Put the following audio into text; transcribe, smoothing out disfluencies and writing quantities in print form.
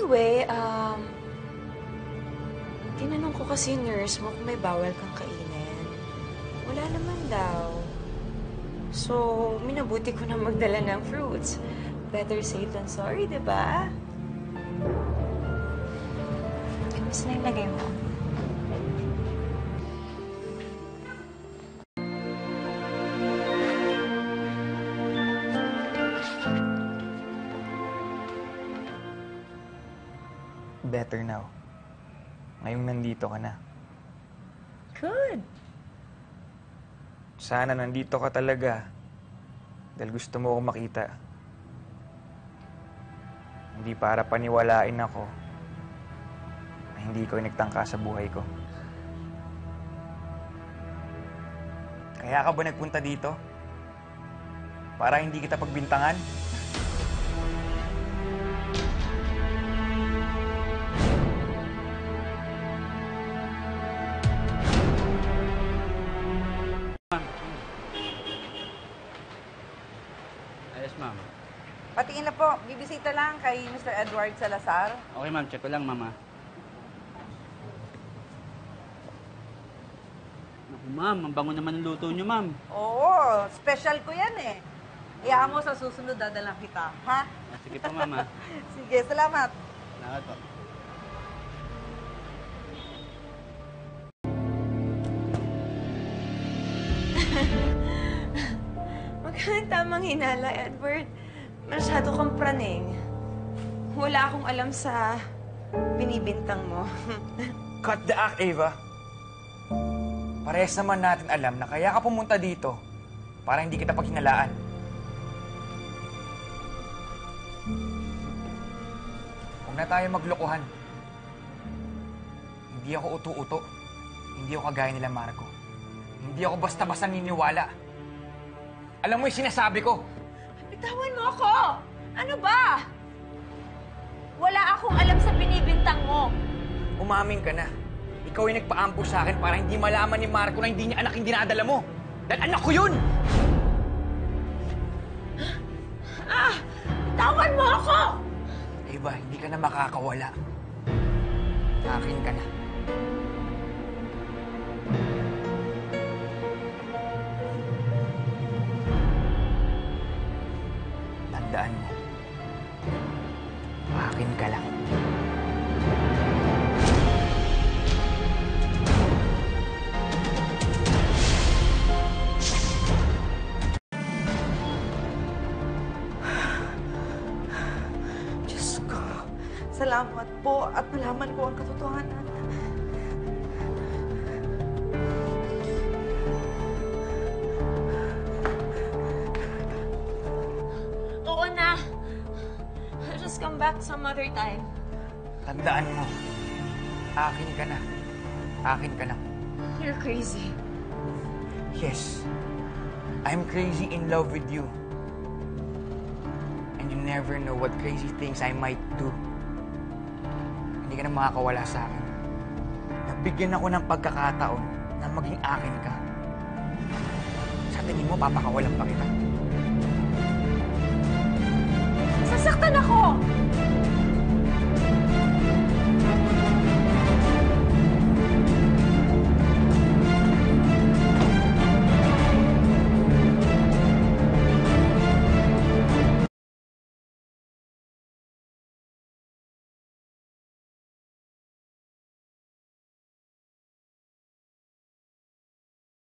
Anyway, tinanong ko kasi yung nurse mo kung may bawal kang kainin. Wala naman daw. So, minabuti ko na magdala ng fruits. Better safe than sorry, di ba? Kamusta na yung lagay mo? Better now. Ngayong nandito ka na. Good. Sana nandito ka talaga. Dahil gusto mo akong makita. Hindi para paniwalain ako na hindi ko nagtangka sa buhay ko. Kaya ka ba nagpunta dito? Para hindi kita pagbintangan? Yes, ma'am. Patingin na po. Bibisita lang kay Mr. Edward Salazar. Okay, ma'am. Check ko lang, mama. Naku, ma'am. Ang bango naman ng luto niyo, ma'am. Oo, special ko yan eh. Iyaan mo sa susunod, dadalang kita. Ha? Sige po, mama. Sige, salamat. Salamat po. Magkano tamang hinala, Edward? Masyado kang praning. Wala akong alam sa binibintang mo. Cut the act, Ava. Parehas naman natin alam na kaya ka pumunta dito para hindi kita paghinalaan. Huwag na tayo maglokohan. Hindi ako uto-uto. Hindi ako kagaya nila, Marco. Hindi ako basta-basta niniwala. Alam mo yung sinasabi ko. Bitawan mo ako! Ano ba? Wala akong alam sa binibintang mo. Umamin ka na. Ikaw yung nagpa-ambush sa akin para hindi malaman ni Marco na hindi niya anak yung dinadala mo. Dahil anak ko yun! Bitawan mo ako! Eva, hindi ka na makakawala. Akin ka na. Tandaan mo. Akin ka lang. Diyos ko, salamat po at nalaman ko ang katotohanan. Oo na. Just come back some other time. Tandaan mo. Akin ka na. Akin ka lang. You're crazy. Yes. I'm crazy in love with you. And you never know what crazy things I might do. Hindi ka na makakawala sa akin. Nabigyan ako ng pagkakataon na maging akin ka. Sa tingin mo, papakawalan pa kita.